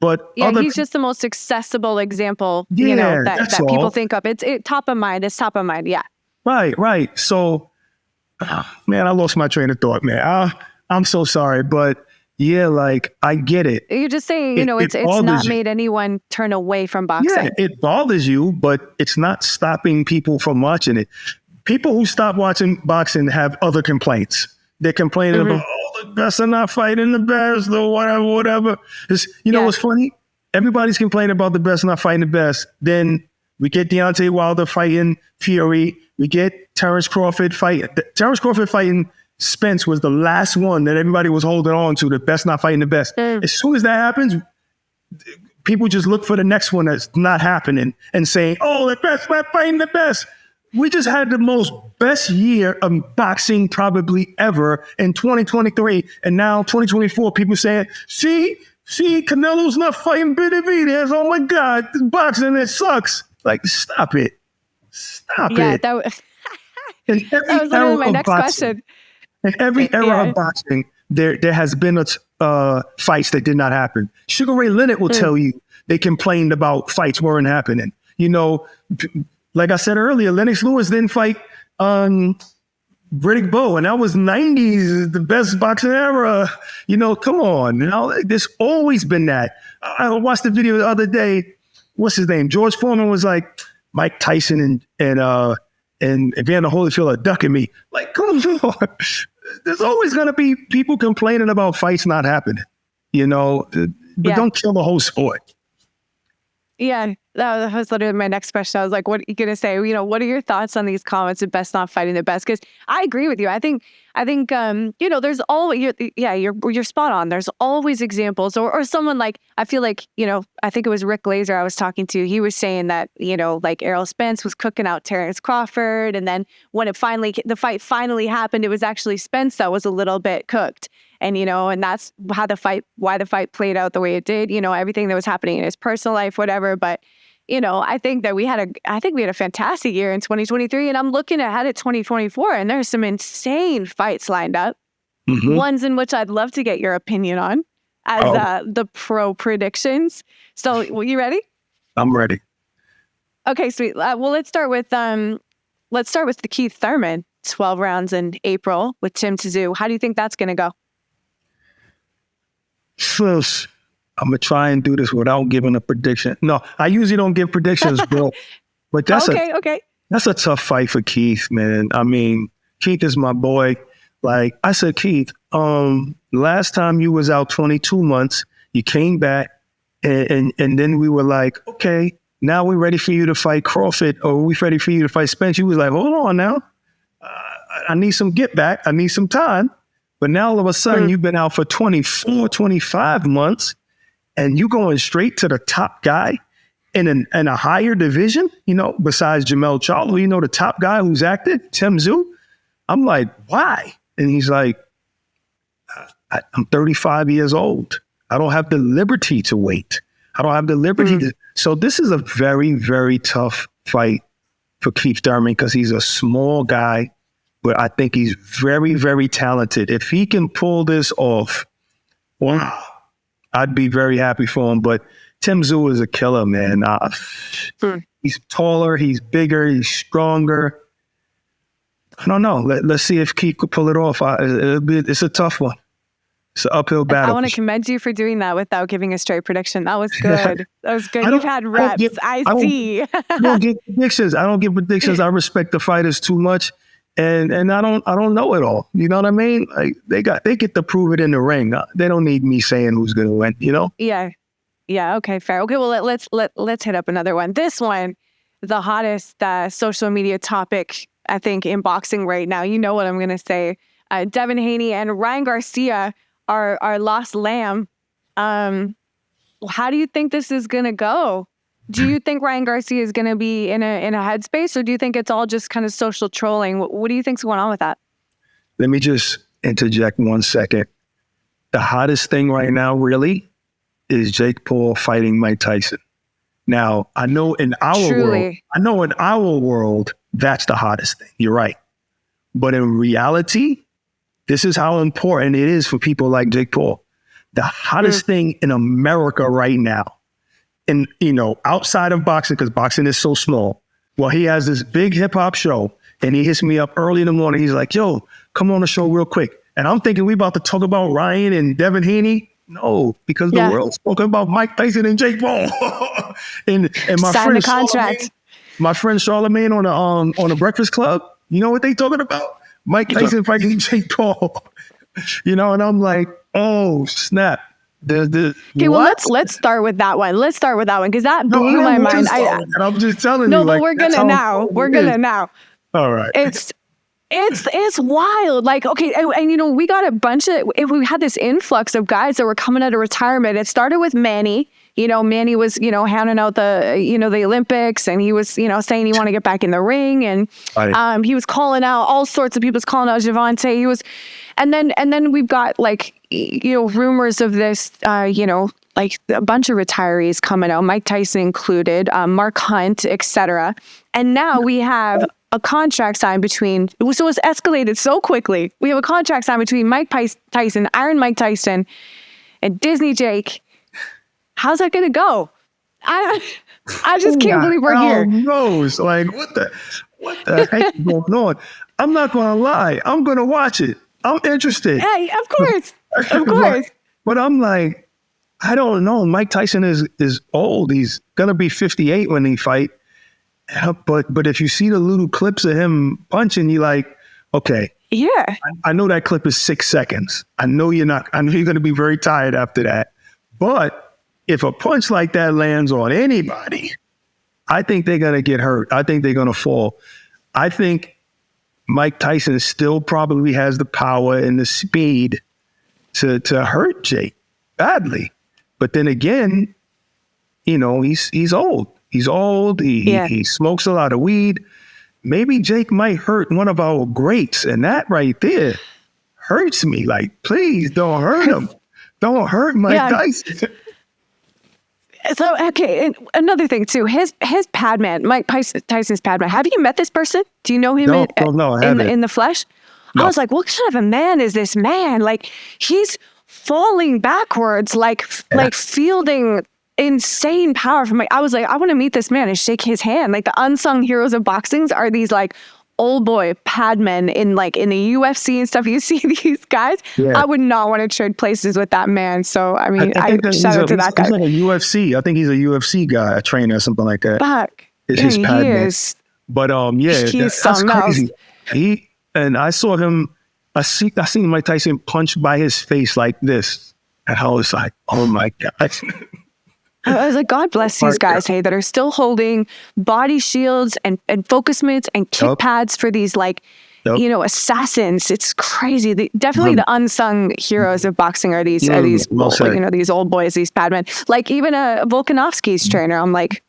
But he's just the most accessible example, you know, that people think of. It's top of mind. It's top of mind. Yeah. Right. So, man, I lost my train of thought, man. I'm so sorry, but yeah, like, I get it. You're just saying, you know, it's not made anyone turn away from boxing. Yeah, it bothers you, but it's not stopping people from watching it. People who stop watching boxing have other complaints. They're complaining about, the best are not fighting the best or whatever. You know what's funny? Everybody's complaining about the best not fighting the best. Then we get Deontay Wilder fighting Fury. We get Terrence Crawford fighting. Terrence Crawford fighting Spence was the last one that everybody was holding on to, the best not fighting the best. As soon as that happens, people just look for the next one that's not happening and saying, oh, the best not fighting the best. We just had the most best year of boxing probably ever in 2023. And now 2024, people saying, see, Canelo's not fighting Benavidez. Oh my God, this boxing, it sucks. Like, stop it. Stop it. That was literally my next question. In every era of boxing, there has been fights that did not happen. Sugar Ray Leonard will tell you they complained about fights weren't happening. You know, like I said earlier, Lennox Lewis didn't fight Riddick Bowe, and that was 90s, the best boxing era. You know, come on. You know, there's always been that. I watched the video the other day. What's his name? George Foreman was like, Mike Tyson and Evander Holyfield are ducking me. Like, come on. There's always going to be people complaining about fights not happening, you know, but don't kill the whole sport. Yeah. That was literally my next question. I was like, what are you going to say? What are your thoughts on these comments of Bess not fighting the best? Because I agree with you. I think, there's always, you're spot on. There's always examples or someone like, I feel like, I think it was Rick Glazer I was talking to. He was saying that, like Errol Spence was cooking out Terrence Crawford. And then when the fight finally happened, it was actually Spence that was a little bit cooked. And, and that's why the fight played out the way it did, everything that was happening in his personal life, whatever. But, I think that we had a fantastic year in 2023, and I'm looking ahead at 2024, and there's some insane fights lined up. Mm-hmm. Ones in which I'd love to get your opinion on as the pro predictions. So, you ready? I'm ready. Okay, sweet. Well, let's start with the Keith Thurman 12 rounds in April with Tim Tszyu. How do you think that's going to go? First, I'm going to try and do this without giving a prediction. No, I usually don't give predictions, bro. But that's that's a tough fight for Keith, man. I mean, Keith is my boy. Like I said, Keith, last time you was out 22 months, you came back and then we were like, okay, now we're ready for you to fight Crawford or we're ready for you to fight Spence. You was like, hold on now. I need some get back. I need some time. But now all of a sudden you've been out for 24, 25 months and you going straight to the top guy in a higher division, besides Jamel Charlo, the top guy who's active, Tim Tszyu. I'm like, why? And he's like, I'm 35 years old. I don't have the liberty to wait. I don't have the liberty to. So this is a very, very tough fight for Keith Thurman because he's a small guy, but I think he's very, very talented. If he can pull this off, wow, I'd be very happy for him. But Tim Tszyu is a killer, man. He's taller, he's bigger, he's stronger. I don't know. Let's see if Keith could pull it off. It's a tough one. It's an uphill battle. I want to commend you for doing that without giving a straight prediction. That was good. That was good. You've had reps. I see. I don't give predictions. I respect the fighters too much. And I don't know it all. You know what I mean? Like they get to prove it in the ring. They don't need me saying who's gonna win, Yeah. Yeah, okay, fair. Okay, well let's hit up another one. This one, the hottest social media topic, I think, in boxing right now. You know what I'm gonna say. Devin Haney and Ryan Garcia are lost lamb. How do you think this is gonna go? Do you think Ryan Garcia is gonna be in a headspace, or do you think it's all just kind of social trolling? What do you think's going on with that? Let me just interject 1 second. The hottest thing right now, really, is Jake Paul fighting Mike Tyson. Now, I know in our world, that's the hottest thing. You're right. But in reality, this is how important it is for people like Jake Paul. The hottest thing in America right now, and outside of boxing, because boxing is so small. Well, he has this big hip hop show, and he hits me up early in the morning. He's like, "Yo, come on the show real quick." And I'm thinking we about to talk about Ryan and Devin Haney. No, because the world's talking about Mike Tyson and Jake Paul. and my sign friend the contract. My friend Charlemagne on the Breakfast Club. You know what they talking about? Mike Tyson fighting Jake Paul. And I'm like, oh snap. Okay, well let's start with that one. Because that blew my mind. I'm just telling you. No, but we're gonna now. All right. It's wild. Like, okay, and we got a bunch of, we had this influx of guys that were coming out of retirement. It started with Manny. Manny was, handing out the Olympics, and he was, saying he wanted to get back in the ring, and he was calling out all sorts of people. Was calling out Javante. He was, and then we've got rumors of this, like a bunch of retirees coming out, Mike Tyson included, Mark Hunt, etc. And now we have a contract signed between, so it's escalated so quickly. We have a contract signed between Mike Tyson, Iron Mike Tyson, and Disney Jake. How's that going to go? I just can't believe we're here. Who knows? Like, what the heck is going on? I'm not going to lie. I'm going to watch it. I'm interested. Hey, of course. Of course. But I'm like, I don't know. Mike Tyson is old. He's going to be 58 when he fight. But if you see the little clips of him punching, you're like, okay. Yeah. I know that clip is 6 seconds. I know you're going to be very tired after that. But if a punch like that lands on anybody, I think they're going to get hurt. I think they're going to fall. I think Mike Tyson still probably has the power and the speed to hurt Jake badly. But then again, you know, he's old. He's old. He smokes a lot of weed. Maybe Jake might hurt one of our greats. And that right there hurts me. Like, please don't hurt him. Don't hurt Mike Tyson. So, okay, and another thing too, his pad man, Mike Tyson's pad man. Have you met this person? Do you know him in the flesh? No. I was like, what kind of a man is this man? Like, he's falling backwards, like fielding insane power from. I was like, I want to meet this man and shake his hand. Like, the unsung heroes of boxing are these like old boy pad men in the UFC and stuff. You see these guys. Yeah. I would not want to trade places with that man. So I mean, I shout out to that guy. He's like a UFC. I think he's a UFC guy, a trainer or something like that. Fuck. It's his pad man. But that's crazy. And I saw him. I seen Mike Tyson punched by his face like this, and I was like, oh my god. I was like, God bless these guys, hey, that are still holding body shields and focus mitts and kick pads for these assassins. It's crazy. Definitely the unsung heroes of boxing are these these old boys, these pad men. Like even Volkanovski's trainer. I'm like,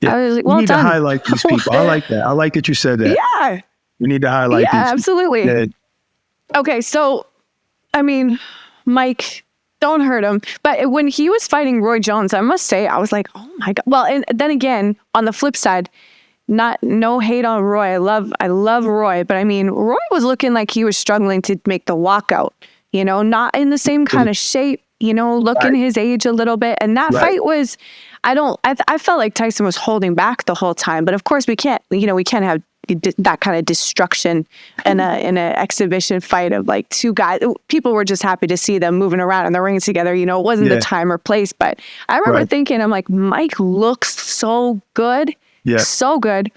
I was like, well, we need to highlight these people. I like that. I like that you said that. Yeah. We need to highlight these. Absolutely. Yeah. Okay, so I mean, Mike, don't hurt him. But when he was fighting Roy Jones, I must say, I was like, oh my God. Well, and then again, on the flip side, no hate on Roy. I love Roy. But I mean, Roy was looking like he was struggling to make the walkout, you know, not in the same kind of shape, you know, looking his age a little bit. And that fight was, I felt like Tyson was holding back the whole time. But of course we can't have that kind of destruction in an exhibition fight of like two guys. People were just happy to see them moving around in the ring together. You know, it wasn't the time or place, but I remember thinking, I'm like, Mike looks so good. Yeah. So good.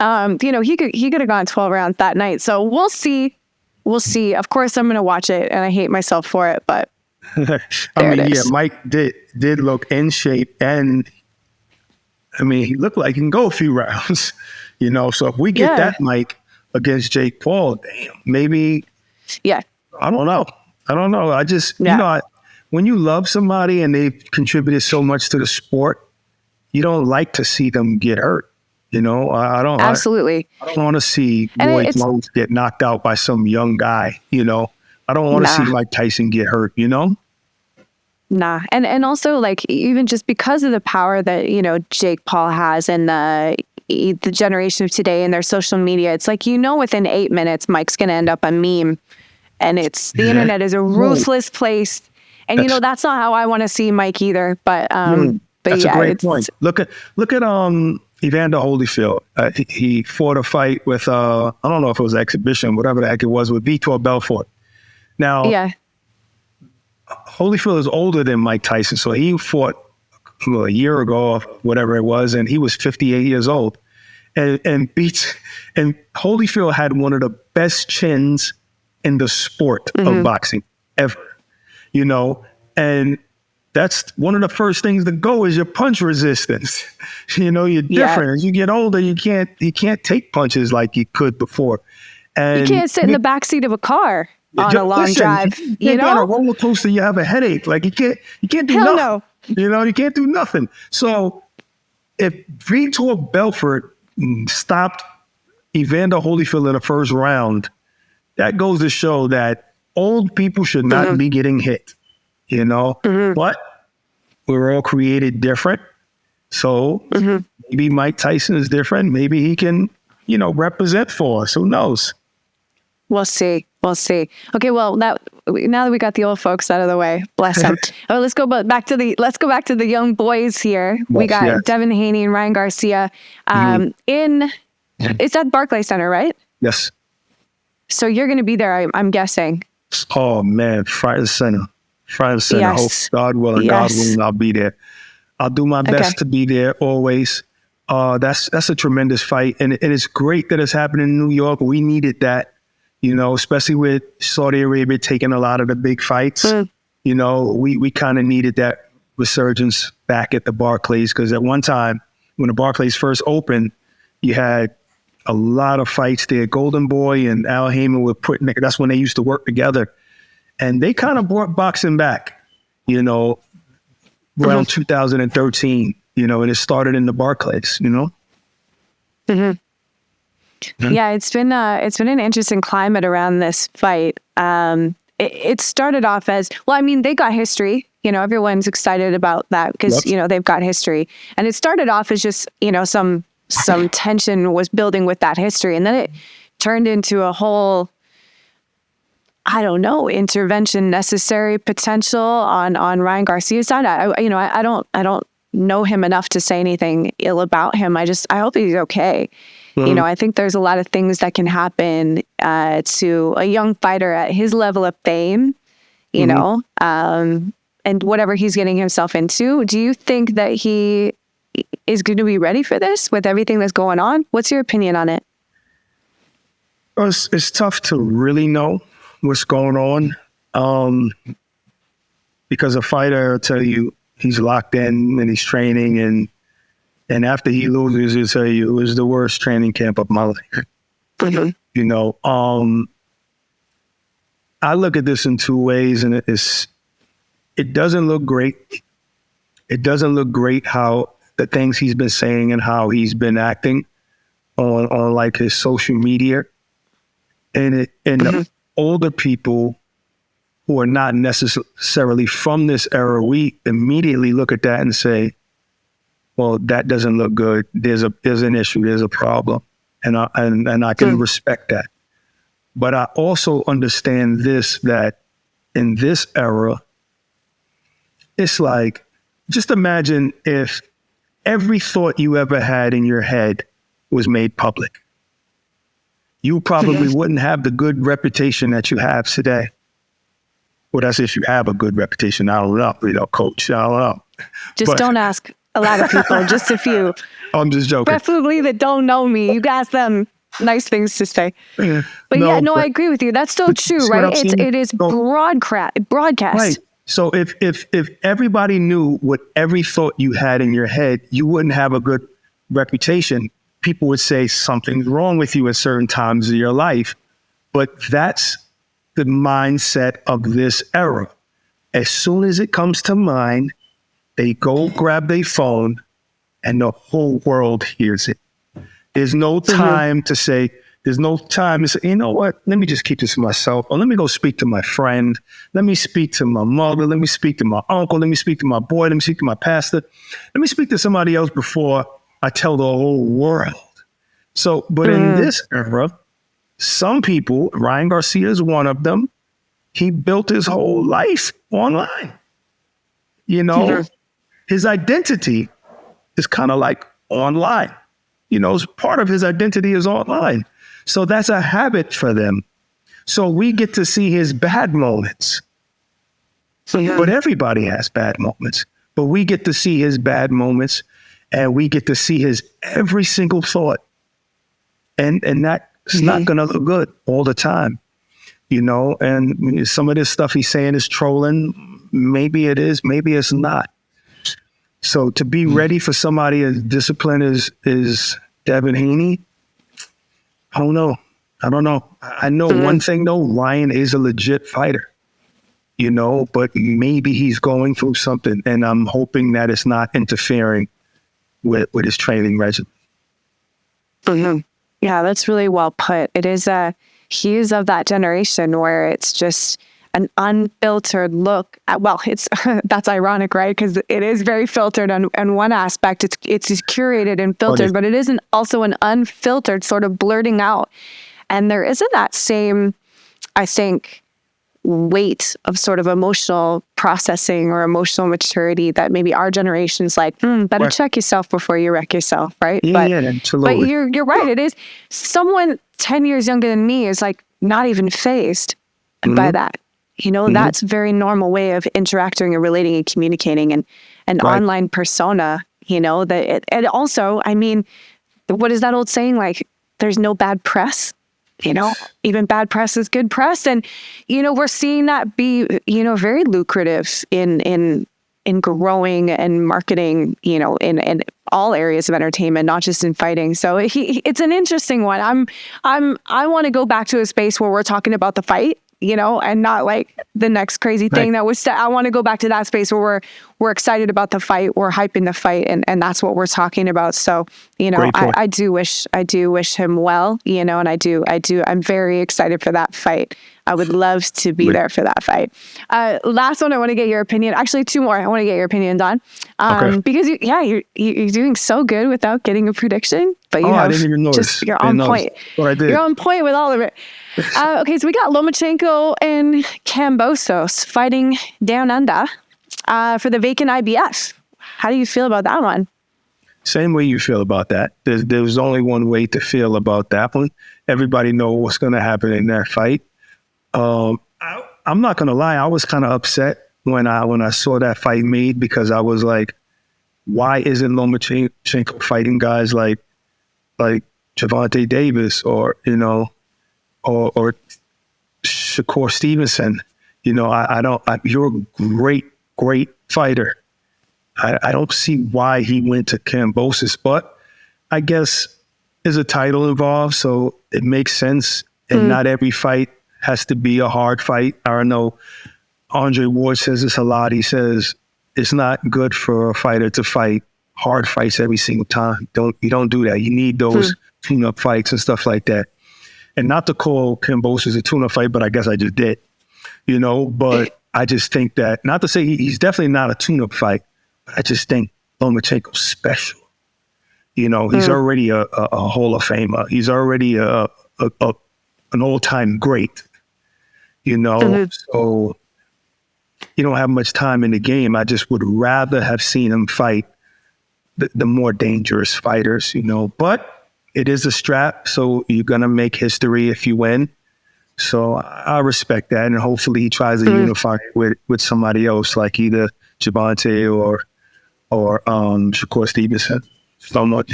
You know, he could have gone 12 rounds that night. So we'll see. Of course I'm going to watch it and I hate myself for it, but Mike did look in shape, and I mean, he looked like he can go a few rounds. You know, so if we get that Mike against Jake Paul, damn, maybe. Yeah. I don't know. I just, you know, when you love somebody and they've contributed so much to the sport, you don't like to see them get hurt. You know, I don't. Absolutely. I don't want to see Roy Jones get knocked out by some young guy. You know, I don't want to see Mike Tyson get hurt. You know. Nah. And also, like, even just because of the power that, you know, Jake Paul has and the generation of today and their social media, it's like, you know, within 8 minutes, Mike's going to end up a meme. And the internet is a ruthless place. And, you know, that's not how I want to see Mike either. But that's a great point. Look at Evander Holyfield. He fought a fight with, I don't know if it was an exhibition, whatever the heck it was, with Vitor Belfort. Now, Holyfield is older than Mike Tyson. So he fought a year ago, or whatever it was, and he was 58 years old, and Holyfield had one of the best chins in the sport of boxing ever, you know, and that's one of the first things to go is your punch resistance. You know, you're different. As you get older, you can't take punches like you could before, and you can't sit in the backseat of a car on a long drive. You know, on a roller coaster, you have a headache. Like you can't do nothing. No. You know, you can't do nothing. So if Vitor Belfort stopped Evander Holyfield in the first round, that goes to show that old people should not be getting hit, you know. But we're all created different. So maybe Mike Tyson is different. Maybe he can, you know, represent for us. Who knows? We'll see. Okay, well, now that we got the old folks out of the way, bless them. Let's go back to the young boys here. We got Devin Haney and Ryan Garcia. It's at Barclays Center, right? Yes. So you're going to be there, I'm guessing. Oh man, Friday Center. Yes. Hope God willing, I'll be there. I'll do my best to be there always. That's a tremendous fight, and it's great that it's happening in New York. We needed that. You know, especially with Saudi Arabia taking a lot of the big fights, you know, we kind of needed that resurgence back at the Barclays, because at one time, when the Barclays first opened, you had a lot of fights there. Golden Boy and Al Heyman were that's when they used to work together. And they kind of brought boxing back, around 2013, and it started in the Barclays, Mm-hmm. Yeah, it's been an interesting climate around this fight. It started off as, well, I mean, they got history. Everyone's excited about that because, they've got history. And it started off as just, some tension was building with that history. And then it turned into a whole, I don't know, intervention necessary potential on Ryan Garcia's side. I don't know him enough to say anything ill about him. I hope he's okay. Mm-hmm. I think there's a lot of things that can happen to a young fighter at his level of fame, and whatever he's getting himself into. Do you think that he is going to be ready for this with everything that's going on? What's your opinion on it? Well, it's tough to really know what's going on because a fighter will tell you he's locked in and he's training, and after he loses, he'll tell you it was the worst training camp of my life. Mm-hmm. I look at this in two ways, and it doesn't look great. It doesn't look great how the things he's been saying and how he's been acting on like his social media, and the older people who are not necessarily from this era, we immediately look at that and say, well, that doesn't look good. There's an issue. There's a problem. And I can respect that. But I also understand that in this era, it's like, just imagine if every thought you ever had in your head was made public. You probably wouldn't have the good reputation that you have today. Well, that's if you have a good reputation. I don't know, coach. I don't know. Just don't ask a lot of people, just a few. I'm just joking. Preferably that don't know me. You ask them nice things to say. But I agree with you. That's still true, right? It is broadcast. Right. So if everybody knew what every thought you had in your head, you wouldn't have a good reputation. People would say something's wrong with you at certain times of your life. But that's the mindset of this era. As soon as it comes to mind, they go grab their phone and the whole world hears it. There's no time to say, you know what, let me just keep this to myself. Or let me go speak to my friend. Let me speak to my mother. Let me speak to my uncle. Let me speak to my boy. Let me speak to my pastor. Let me speak to somebody else before I tell the whole world. So, but in this era, some people, Ryan Garcia is one of them, he built his whole life online. His identity is kind of like online. Part of his identity is online. So that's a habit for them. So we get to see his bad moments. But everybody has bad moments. But we get to see his bad moments, and we get to see his every single thought. And that's not going to look good all the time. And some of this stuff he's saying is trolling. Maybe it is, maybe it's not. So to be ready for somebody as disciplined as Devin Haney, I don't know. I know one thing though, Ryan is a legit fighter, but maybe he's going through something, and I'm hoping that it's not interfering with his training regimen. Yeah, that's really well put. It is he is of that generation where it's just an unfiltered look at, it's that's ironic, right? Because it is very filtered on one aspect. It's curated and filtered, but it isn't also an unfiltered sort of blurting out. And there isn't that same, I think, weight of sort of emotional processing or emotional maturity that maybe our generation's like, better check yourself before you wreck yourself, right? Yeah, absolutely. But you're right. It is someone 10 years younger than me is like not even fazed by that. That's a very normal way of interacting and relating and communicating, and an online persona, and also, I mean, what is that old saying? Like, there's no bad press, even bad press is good press. And, we're seeing that be, very lucrative in growing and marketing, and all areas of entertainment, not just in fighting. So it's an interesting one. I want to go back to a space where we're talking about the fight, and not like the next crazy thing that was. I want to go back to that space where we're excited about the fight, we're hyping the fight, and that's what we're talking about. So I do wish him well, and I'm very excited for that fight. I would love to be there for that fight. Last one, I want to get your opinion. Actually, two more. I want to get your opinion, Don, because you're doing so good without getting a prediction. But I didn't even notice. You're on point. What I did. You're on point with all of it. Okay, so we got Lomachenko and Kambosos fighting down under for the vacant IBF. How do you feel about that one? Same way you feel about that. There's only one way to feel about that one. Everybody knows what's going to happen in that fight. I'm not going to lie. I was kind of upset when I saw that fight made, because I was like, why isn't Lomachenko fighting guys like Gervonta Davis or Shakur Stevenson? You're a great fighter. I don't see why he went to Kambosos, but I guess there's a title involved, so it makes sense. And not every fight has to be a hard fight. I know Andre Ward says this a lot. He says it's not good for a fighter to fight hard fights every single time. You don't do that. You need those tune-up fights and stuff like that. And not to call Kambosos a tune-up fight, but I guess I just did. But I just think that, not to say he's definitely not a tune-up fight, but I just think Lomachenko's special. He's already a Hall of Famer. He's already an all-time great. So you don't have much time in the game. I just would rather have seen him fight the more dangerous fighters, but it is a strap. So you're going to make history if you win. So I respect that. And hopefully he tries to unify it with somebody else, like either Gervonta or Shakur Stevenson. So much,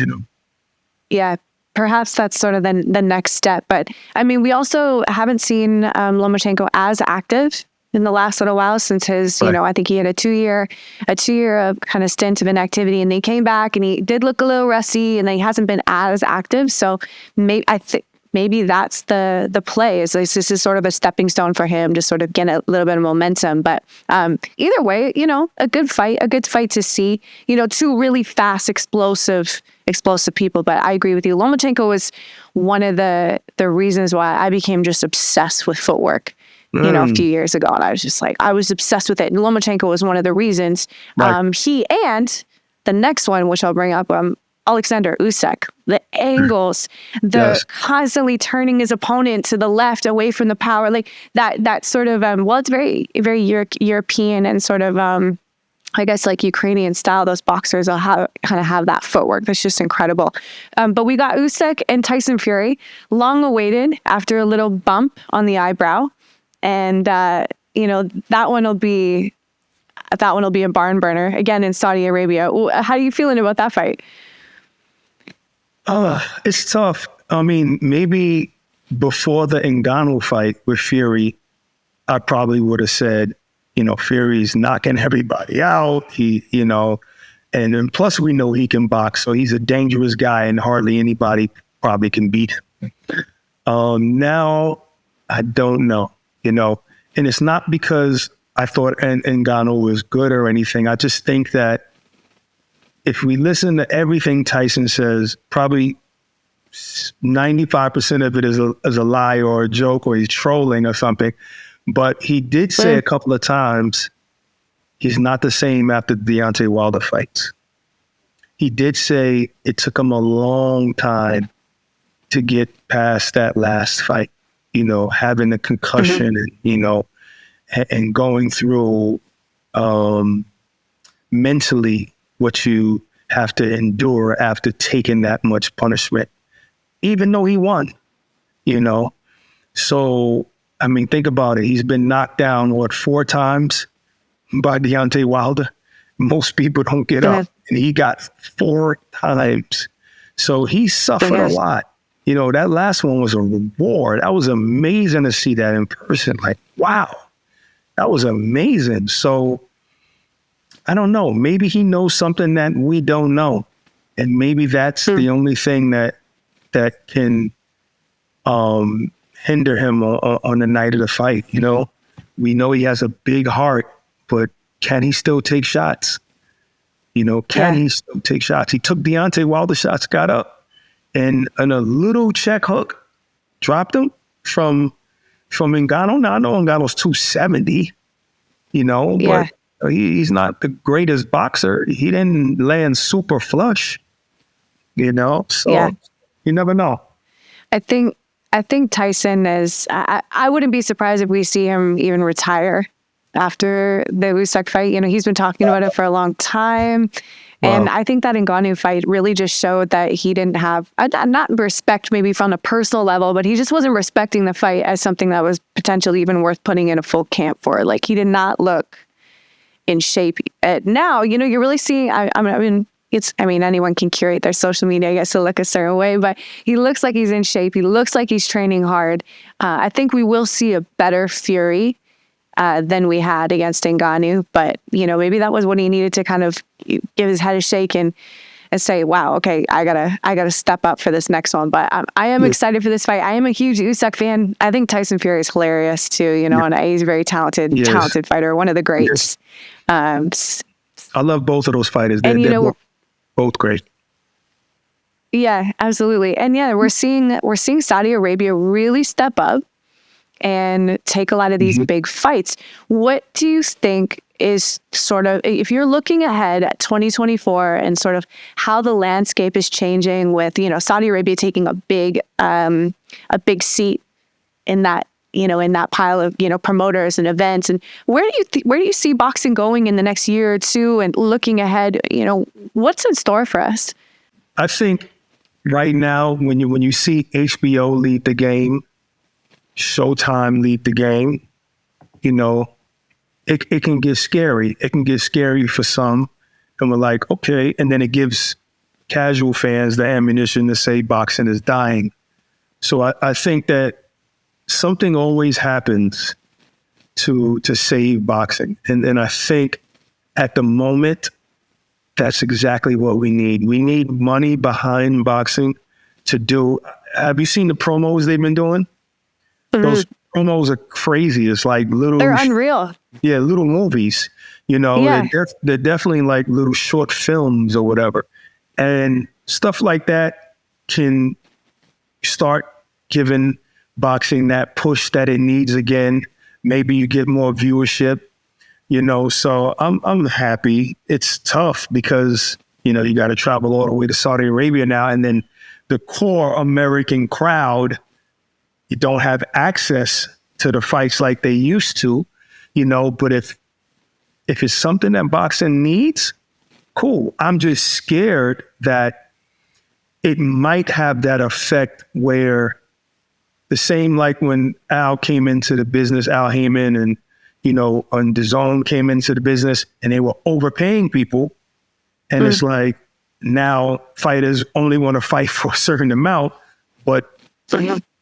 Yeah. Perhaps that's sort of the next step. But I mean, we also haven't seen Lomachenko as active in the last little while since his, I think he had a two year kind of stint of inactivity, and then he came back and he did look a little rusty, and then he hasn't been as active. So maybe that's the play. Is this is sort of a stepping stone for him to sort of get a little bit of momentum. But either way, a good fight to see. Two really fast, explosive people. But I agree with you. Lomachenko was one of the reasons why I became just obsessed with footwork. A few years ago, and I was obsessed with it. And Lomachenko was one of the reasons. He and the next one, which I'll bring up, Alexander Usyk, the angles, constantly turning his opponent to the left, away from the power, like that sort of, it's very, very European and sort of, I guess like Ukrainian style. Those boxers will kind of have that footwork that's just incredible. But we got Usyk and Tyson Fury, long awaited after a little bump on the eyebrow. And, that one will be a barn burner again in Saudi Arabia. How are you feeling about that fight? It's tough. I mean, maybe before the Ngannou fight with Fury, I probably would have said, Fury's knocking everybody out. And plus we know he can box, so he's a dangerous guy and hardly anybody probably can beat him. Now, I don't know, and it's not because I thought Ngannou was good or anything. I just think that if we listen to everything Tyson says, probably 95% of it is a lie or a joke, or he's trolling or something. But he did say a couple of times he's not the same after Deontay Wilder fights. He did say it took him a long time to get past that last fight, having a concussion and going through mentally what you have to endure after taking that much punishment, even though he won, So, I mean, think about it. He's been knocked down, 4 times by Deontay Wilder? Most people don't get up, and he got 4 times. So he suffered a lot. That last one was a reward. That was amazing to see that in person. Like, wow, that was amazing. So I don't know. Maybe he knows something that we don't know. And maybe that's the only thing that can hinder him on the night of the fight. You know, we know he has a big heart, but can he still take shots? You know, can he still take shots? He took Deontay while the shots got up, and a little check hook dropped him from Ngannou. Now I know Ngannou's 270, you know, but he's not the greatest boxer. He didn't land super flush, you know. So you never know. I think Tyson is. I wouldn't be surprised if we see him even retire after the Usyk fight. You know, he's been talking about it for a long time. And I think that Ngannou fight really just showed that he didn't have, not respect maybe from a personal level, but he just wasn't respecting the fight as something that was potentially even worth putting in a full camp for. Like, he did not look in shape. Now, you know, you're really seeing, I mean, anyone can curate their social media, I guess, to look a certain way, but he looks like he's in shape. He looks like he's training hard. I think we will see a better Fury than we had against Ngannou, but you know, maybe that was what he needed to kind of give his head a shake and say, "Wow, okay, I gotta step up for this next one." But I am excited for this fight. I am a huge Usyk fan. I think Tyson Fury is hilarious too. You know, and he's a very talented fighter, one of the greats. I love both of those fighters. They're both great. Yeah, absolutely. And yeah, we're seeing Saudi Arabia really step up and take a lot of these big fights. What do you think is sort of, if you're looking ahead at 2024 and sort of how the landscape is changing with, you know, Saudi Arabia taking a big seat in that, you know, in that pile of, you know, promoters and events, and where do you see boxing going in the next year or two? And looking ahead, you know, what's in store for us? I think right now, when you see HBO lead the game, Showtime lead the game, you know, it can get scary. It can get scary for some, and we're like, okay, and then it gives casual fans the ammunition to say boxing is dying. So I think that something always happens to save boxing, and I think at the moment that's exactly what we need. We need money behind boxing to do. Have you seen the promos they've been doing? Those promos are crazy. It's like they're unreal. Yeah, little movies. You know, they're definitely like little short films or whatever. And stuff like that can start giving boxing that push that it needs again. Maybe you get more viewership, you know. So I'm happy. It's tough because, you know, you got to travel all the way to Saudi Arabia now, and then the core American crowd, you don't have access to the fights like they used to, you know. But if it's something that boxing needs, cool. I'm just scared that it might have that effect where the same like when Al came into the business, Al Heyman, and, you know, and DAZN came into the business and they were overpaying people. And it's like, now fighters only want to fight for a certain amount, but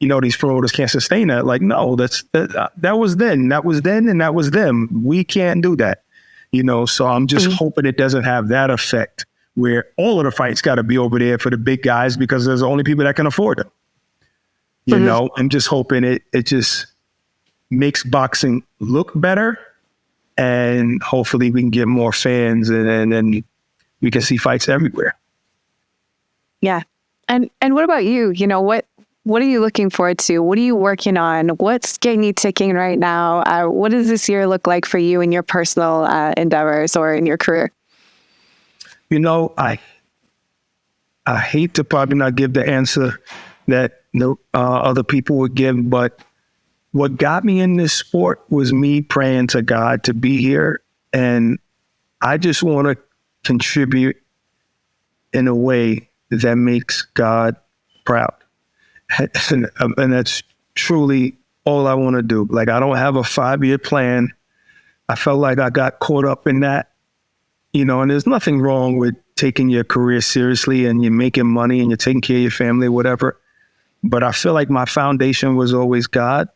you know, these promoters can't sustain that. Like, no, that was then, and that was them. We can't do that, you know. So I'm just hoping it doesn't have that effect where all of the fights got to be over there for the big guys because there's the only people that can afford them. You know, I'm just hoping it just makes boxing look better, and hopefully we can get more fans, and then we can see fights everywhere. Yeah. And what about you? You know, what are you looking forward to? What are you working on? What's getting you ticking right now? What does this year look like for you in your personal endeavors or in your career? You know, I hate to probably not give the answer that other people would give, but what got me in this sport was me praying to God to be here. And I just want to contribute in a way that makes God proud. And that's truly all I want to do. Like, I don't have a 5-year plan. I felt like I got caught up in that, you know, and there's nothing wrong with taking your career seriously and you're making money and you're taking care of your family, whatever. But I feel like my foundation was always God.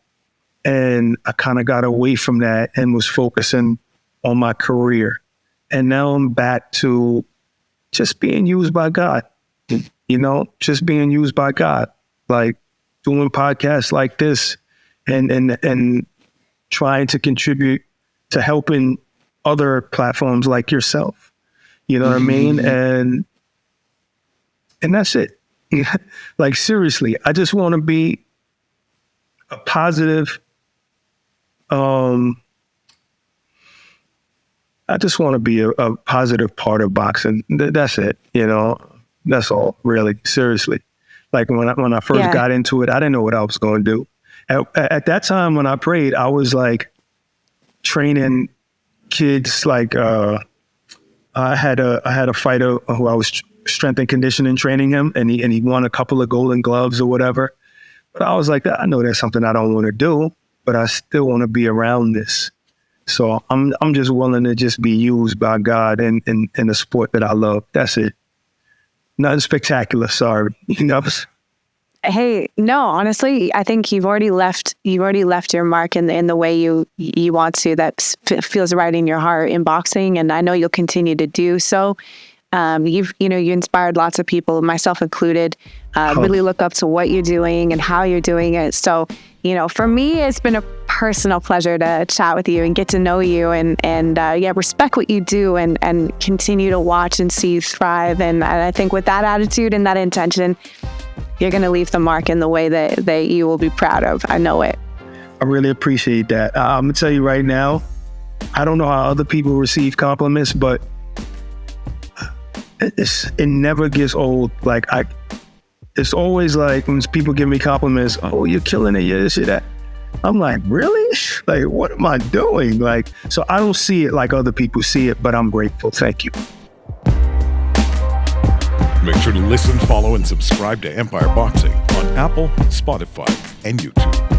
And I kind of got away from that and was focusing on my career. And now I'm back to just being used by God, just being used by God, like doing podcasts like this and trying to contribute to helping other platforms like yourself. You know what I mean? And that's it. Like, seriously, I just want to be a positive, I just want to be a positive part of boxing. That's it. That's all, really. Seriously. Like, when I first got into it, I didn't know what I was going to do. At that time when I prayed, I was like training kids. Like, I had a fighter who I was strength and conditioning training him, and he won a couple of golden gloves or whatever. But I was like, I know that's something I don't want to do, but I still want to be around this. So I'm just willing to just be used by God in the sport that I love. That's it. Nothing spectacular. Sorry. Hey, no, honestly, I think you've already left your mark in the way you want to, that feels right in your heart in boxing. And I know you'll continue to do so. You inspired lots of people, myself included, really look up to what you're doing and how you're doing it. So, for me, it's been a personal pleasure to chat with you and get to know you and respect what you do and continue to watch and see you thrive. And I think with that attitude and that intention, you're going to leave the mark in the way that you will be proud of. I know it. I really appreciate that. I'm going to tell you right now, I don't know how other people receive compliments, but it never gets old. Like, it's always like when people give me compliments, oh, you're killing it, you're this, you're that. I'm like, really? Like, what am I doing? Like, so I don't see it like other people see it, but I'm grateful. Thank you. Make sure to listen, follow, and subscribe to Empire Boxing on Apple, Spotify, and YouTube.